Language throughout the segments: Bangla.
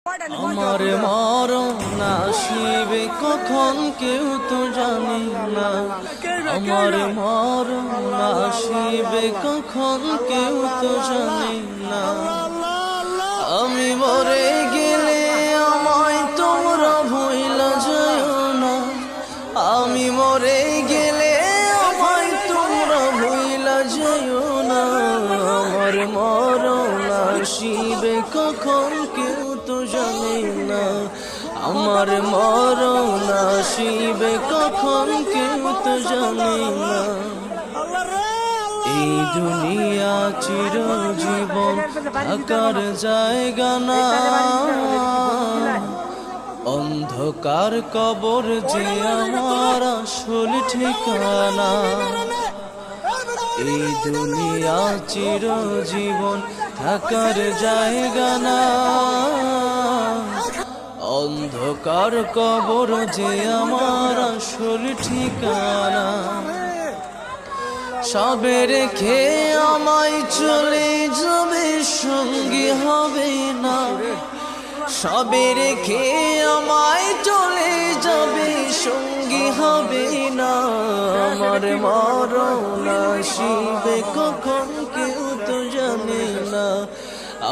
আমার মরণ আসিবে কখন কেউ তো জানি না। আমার মরণ আসিবে কখন কেউ তো জানি না। আমি মরে গেলে আমায় তোমরা ভুইলা যাও না। আমি মরে গেলে আমায় তোমরা ভুইলা যাও না। আমার মরণ আসিবে কখন কেউ তো জানি না। আমার মরণ আসিবে কখন কেউ তো জানি না। এই দুনিয়া চিরজীবন থাকার জায়গা না। অন্ধকার কবর যে আমার আসল ঠিকানা। এই দুনিয়া চিরজীবন থাকার জায়গা না। অন্ধকার কবর যে আমার আসল ঠিকানা। সবে রেখে আমায় চলে যাবে সঙ্গী হবে না। সবে রেখে আমায় চলে যাবে সঙ্গী হবে না। আমার মরণ আসিবে কখন কেউ তো জানে না।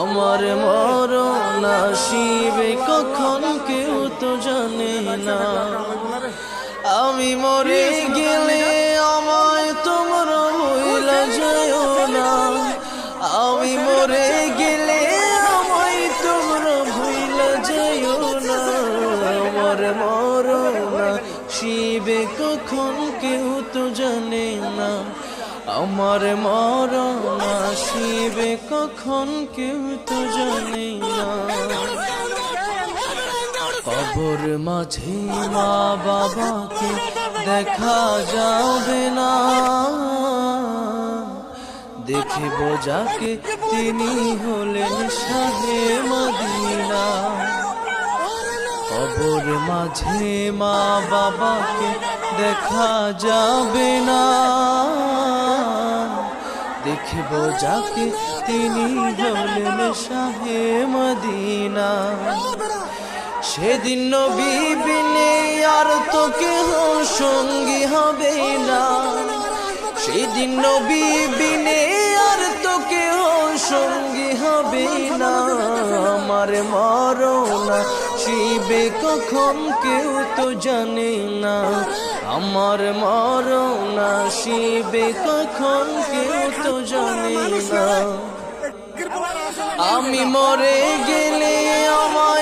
আমার মরণ আসিবে কখন কেউ তো জানে না। আমি মরে গেলে আমায় তোমরা ভুইলা যাও না। আমি মরে গেলে আমায় তোমরা ভুইলা যাও না। আমার মরণ আসিবে কখন কেউ তো জানে না। আমার মরণ আসিবে কখন কেউ তো জানে না। কবর মাঝে মা বাবাকে দেখা যাবে না। দেখিব যাকে তিনি হলেন শাহে মদিনা। কবর মাঝে মা বাবাকে দেখা যাবে না। দেখিব যাকে তিনি হলেন শাহে মদিনা। সেদিন নবী বিনে আর তো কেহ সঙ্গী হবে না। সেদিন নবী বিনে আর তো কেহ সঙ্গী হবে না। আমার মরণ আসিবে কখন কেউ তো জানে না। আমার মরণ আসিবে কখন কেউ তো জানে না। আমি মরে গেলে আমায়